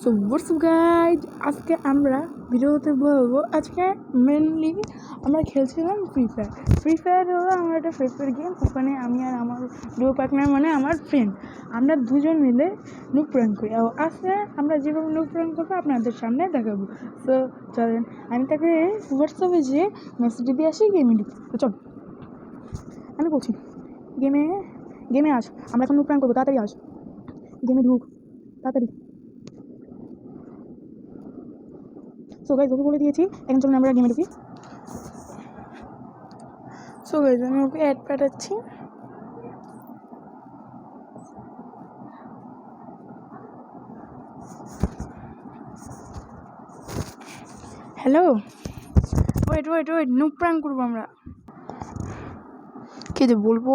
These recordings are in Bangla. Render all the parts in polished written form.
সো হোয়াটস আপ গাইজ, আজকে আমরা ভিডিওতে বলবো আজকে মেনলি আমরা খেলছিলাম ফ্রি ফায়ার হলো আমার একটা ফেভারিট গেম। ওখানে আমি আর আমার ডুও পার্টনার মানে আমার ফ্রেন্ড আমরা দুজন মিলে নুক প্র্যাঙ্ক করি। আর আজকে আমরা যেভাবে নুক প্র্যাঙ্ক করবো আপনাদের সামনে দেখাবো। তো চলেন আমি তাকে হোয়াটসঅ্যাপে যেয়ে মেসেজ দিয়ে আসি গেমে ঢুকি। তো চল আমি বলছি গেমে আস, আমরা এখন নুক প্র্যাঙ্ক করবো, তাড়াতাড়ি আস, গেমে ঢুক তাড়াতাড়ি। সো গাইজ ওকে বলে দিয়েছি, এখন চলুন আমরা গেমে ঢুকি। সো গাইজ আমি ওকে অ্যাড পাঠাচ্ছি। হ্যালো, ওয়েট নুক প্র্যাঙ্ক করবো আমরা। কে যে বলবো,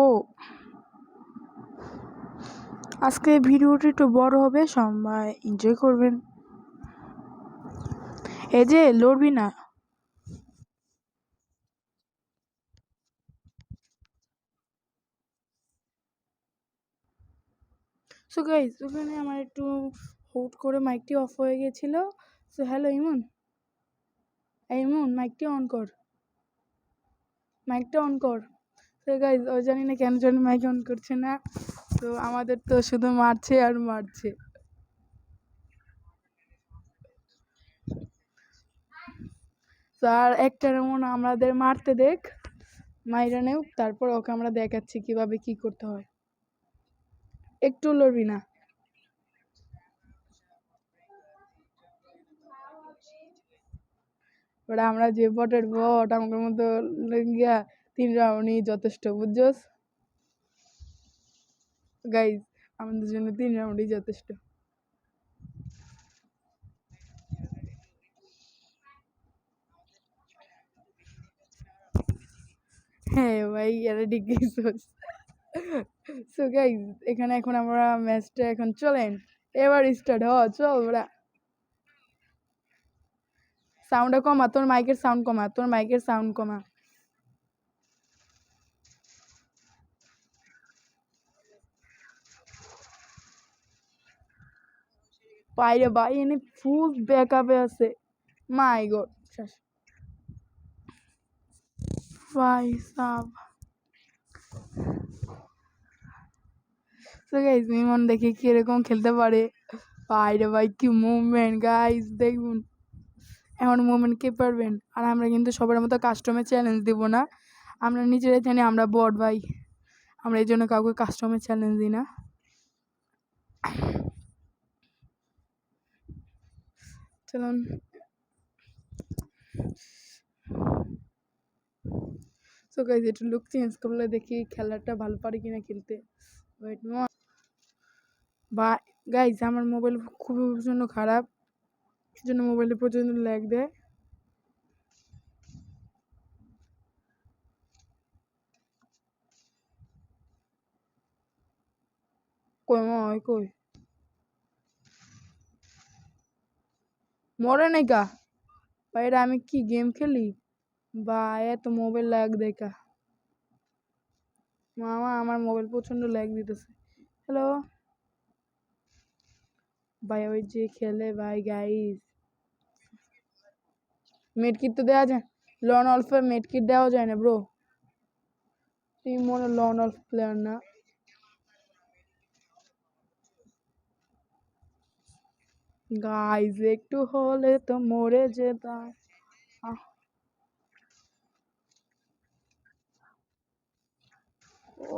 আজকে ভিডিওটি একটু বড় হবে, সবাই এনজয় করবেন। এই যে লড়বি না। সো গাইজ ওখানে আমার একটু হুট করে মাইকটি অফ হয়ে গেছিলো। সো হ্যালো ইমন, মাইকটা অন কর। তো গাইজ ও জানি না কেন জানি মাইক অন করছে না। তো আমাদের তো শুধু মারছে আর মারছে। আর একটা এমন আমাদের মারতে দেখ, মাইরা নেও, তারপর ওকে আমরা দেখাচ্ছি কিভাবে কি করতে হয়। একটু লড়বি না। ওটা আমরা যে বটের বট, আমাদের মতো গিয়া 3 রাউন্ডই যথেষ্ট, বুঝছস গাইজ, আমাদের জন্য 3 রাউন্ডই যথেষ্ট। হ্যাঁ ভাই, এটা ঠিক গেছস। সো গাইজ এখানে এখন আমরা ম্যাচটা এখন চলেন এবার স্টার্ট চল ওরা। সাউন্ডটা কমা, তোর মাইকের সাউন্ড কমা। বাইরে ভাই এনে ফুল ব্যাকআপে আছে, মাই গড ভাই সাব। তো গাইজ ইমন দেখি কিরকম খেলতে পারে। বাইরে ভাই কি মুভমেন্ট গাইজ, দেখুন এমন মুভমেন্ট কে পারবেন। আর আমরা কিন্তু সবার মতো কাস্টমে চ্যালেঞ্জ দেব না, আমরা নিজেরাই জানি আমরা বট ভাই, আমরা এই জন্য কাউকে কাস্টমে চ্যালেঞ্জ দিই না। চলুন সো গাইজ একটু লুক চেঞ্জ করলে দেখি খেলাটা ভালো পারি কিনা খেলতে। ওয়েট বা গাইজ আমার মোবাইল খুবই প্রচণ্ড খারাপ, এই জন্য মোবাইলে প্রচণ্ড ল্যাগ দেয়। কই মরে নাই কা বা, এটা আমি কি গেম খেলি বা, এত মোবাইল ল্যাগ দেখা। মামা আমার মোবাইল প্রচণ্ড ল্যাগ দিতেছে। হ্যালো ভাই, ওই যে খেলে ভাই গাইস, মেডকিট তো দেওয়া যায়, লন অল্ফে মেডকিট দেওয়া যায় না ব্রো, তুই মনে লন অল্ফ প্লেয়ার না। গাইস একটু হলে তো মরে যেতাম।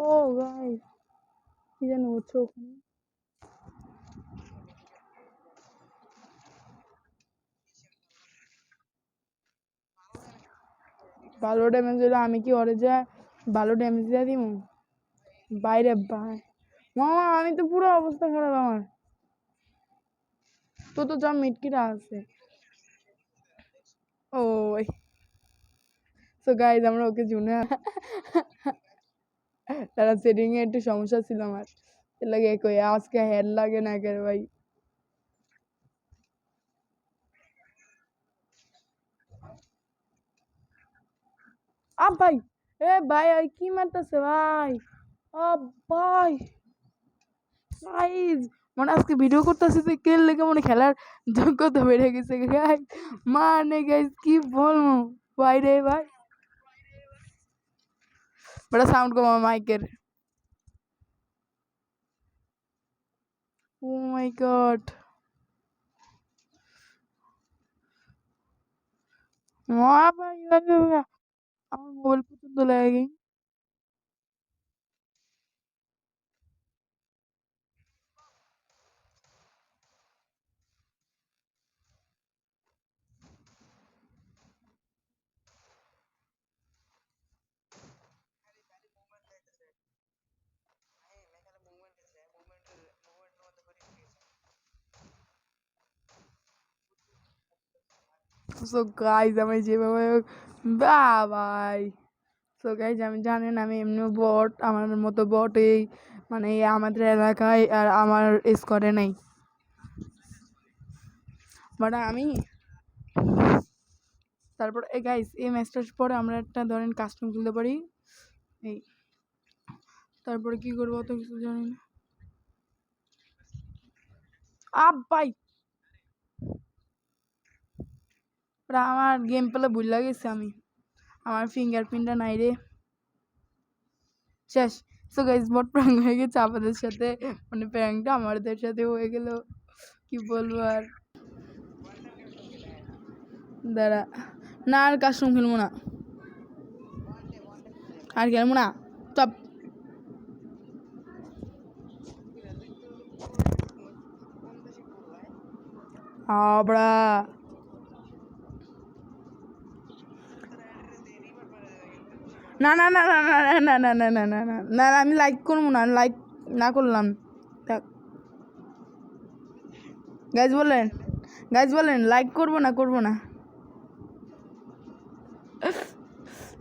ও গাইস কি যেন হচ্ছে ওখানে, ভালো ড্যামেজ দিলে আমি কি ওরে যা ভালো ড্যামেজ দিয়ে দিব বাইরে ভাই। মামা আমি তো পুরো অবস্থা খারাপ আমার, তো যা মিটকিটা আছে। ও সো গাইজ আমরা ওকে জুনে তারা সেটিং এ একটু সমস্যা ছিল আমার, এর লাগে কই আজকে হেড লাগে না কে ভাই। আব ভাই, এ ভাই ওই কি মারতেছে ভাই, আব ভাই গাইজ মানে আজকে ভিডিও করতেছি তো কেল লেগে মানে খেলার যোগ্যতা বেড়ে গেছে গাইস। মানে গাইস কি বলবো ভাই রে ভাই, বড় সাউন্ড কম মাইকের। ও মাই গড, ভাই আমার মোবাইল পর্যন্ত লাগে। সো গাইজ আমি যেভাবে ভাই, সো গাইজ আমি জানেন আমি এমনি বট, আমার মতো বট এই মানে আমাদের এলাকায় আর আমার স্কোয়াডে নেই, বাট আমি তারপর এই গাইজ এই ম্যাচটার পরে আমরা একটা ধরেন কাস্টম খুলতে পারি এই, তারপরে কি করবো অত কিছু জানি না। ভাই আমার গেম পেলে ভুল লাগেছে, আমি আমার ফিঙ্গারপ্রিন্টটা নাই রে, শেষ। সো গাইজ বট প্র্যাঙ্ক হয়ে গেছে আমাদের সাথে, মানে প্র্যাঙ্কটা আমাদের সাথে হয়ে গেল, কি বলবো আর। দাঁড়া, না আর কাস্টম খেলবো না, আর খেলবো না, চপ। আবড়া না না না না না না না না না না না না, আমি লাইক করবো না, লাইক না করলাম। গাইজ বলেন লাইক করবো না, করবো না।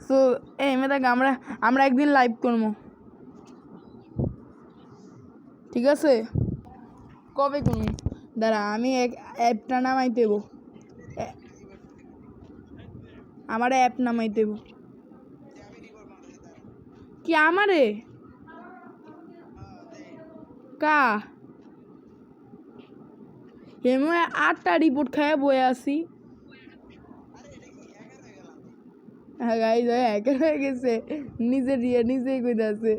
সো এই দেখ আমরা আমরা একদিন লাইভ করবো, ঠিক আছে? কবে করবো? দাঁড়া আমি এক অ্যাপটা নামাই দেব, আমার অ্যাপ নামাই দেব। কি আমারে কা হেমু 8টা রিপোর্ট খায় বয়ে আসি। হ্যাঁ গাইজ হ্যাকার হয়ে গেছে, নিজেই কইতে আছে।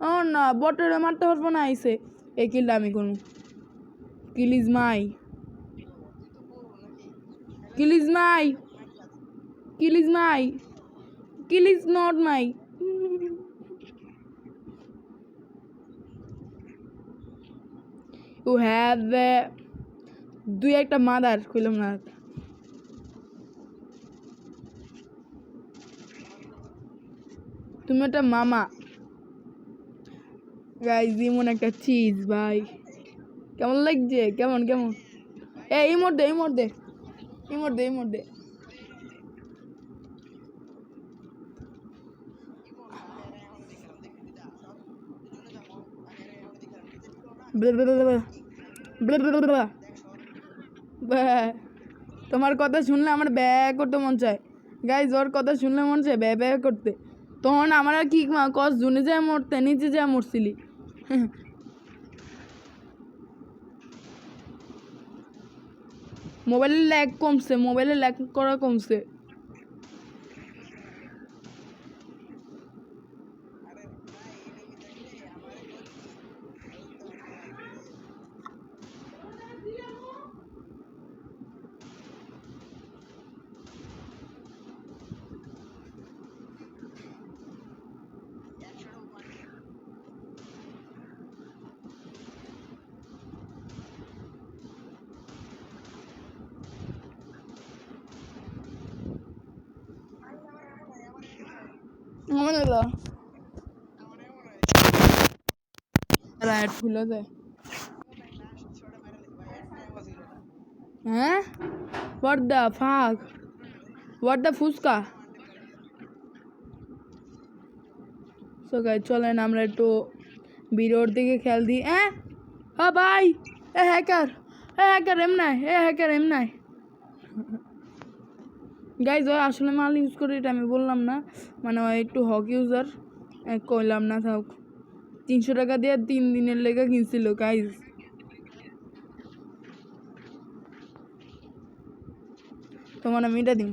ও না বটের মারতে পারবো না, আইসে এই কিলটা আমি করবো। Kill is my, kill is my, kill is my, kill is not my. You have দুই একটা মাদার কইলাম না, তুমি একটা মামা। গাইজ এমন একটা চিজ ভাই, কেমন লাগছে, কেমন কেমন এই মধ্যে এই মধ্যে এই মধ্যে এই মধ্যে তোমার কথা শুনলে আমার ব্যয় করতে মন চায় গাইজ, ওর কথা শুনলে মন চায় ব্যয় করতে। তখন আমার আর কি কস জুনে যায় মরতে, নিচে যায় মরছিলি। মোবাইলের ল্যাগ কমছে, মোবাইলের ল্যাগ করা কমছে। রাইট খুলে যায় হ্যাঁ, what the fuck, what the fuchka. So guys চলেন আমরা একটু ভিডিওর দিকে খেয়াল দিই। হ্যাঁ ভাই, হ্যাকার এম নাই গাইজ, ওই আসলে মাল ইউজ করে এটা আমি বললাম না, মানে ওই একটু হক ইউজার, কইলাম না থাক। 300 টাকা দিয়ে 3 দিনের লেগে কিনছিল গাইজ, তোমার আমি এটা দিন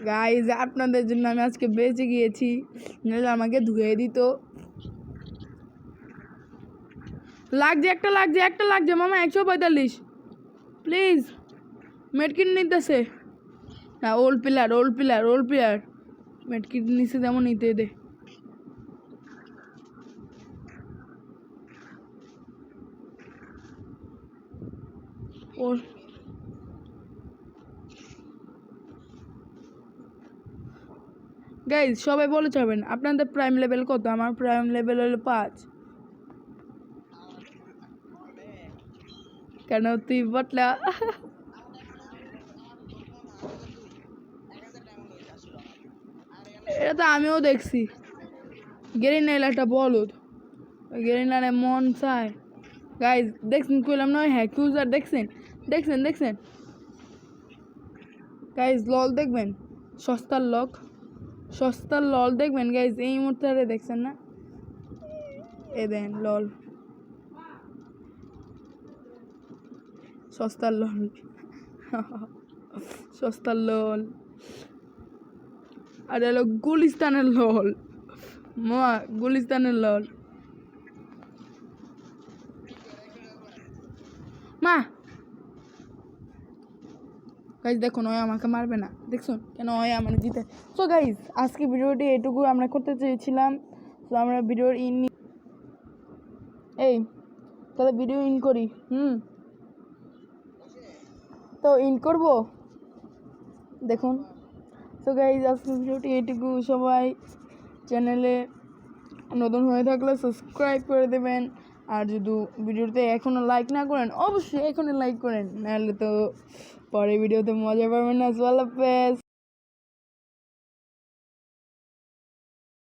গাইজ, আপনাদের জন্য আমি আজকে বেঁচে গিয়েছি, নাহলে আমাকে ধুয়ে দিত। একটা লাগছে মামা, 145 প্লিজ। মেডকিট নিতেছে না, ওল্ড প্লেয়ার মেডকিট নিচে যেমন নিতে দে। ও গাইজ, সবাই বলে যাবেন আপনাদের প্রাইম লেভেল কত? আমার প্রাইম লেভেল হলো 5। কেন তুই বটলা? এটা তো আমিও দেখছি। গেরিনাইল একটা বলদ, গেরিনারে মন চায়। গাইজ দেখছেন, কইলাম নয় হ্যাক ইউজার, দেখছেন। গাইজ লল দেখবেন, সস্তার লল দেখবেন গাইজ। এই মুহূর্তে দেখছেন না, এ দেন লল, সস্তার লল আর হলো গুলিস্তানের লল। মা গুলিস্তানের লল মা। গাইজ দেখুন, ওই আমাকে মারবে না, দেখুন কেন ওই আমার জিতে। সো গাইজ, আজকে ভিডিওটি এটুকু আমরা করতে চেয়েছিলাম। তো আমরা ভিডিওর এই তাহলে ভিডিও ইন করি। তো ইন করবো, দেখুন। তো গাইজ, আজকে ভিডিওটি এটুকু। সবাই চ্যানেলে নতুন হয়ে থাকলে সাবস্ক্রাইব করে দেবেন। আর যদি ভিডিওতে এখনও লাইক না করেন, অবশ্যই এখনই লাইক করেন, নাহলে তো পরে ভিডিওতে মজা পাবেন না। আল্লাহ হাফেজ।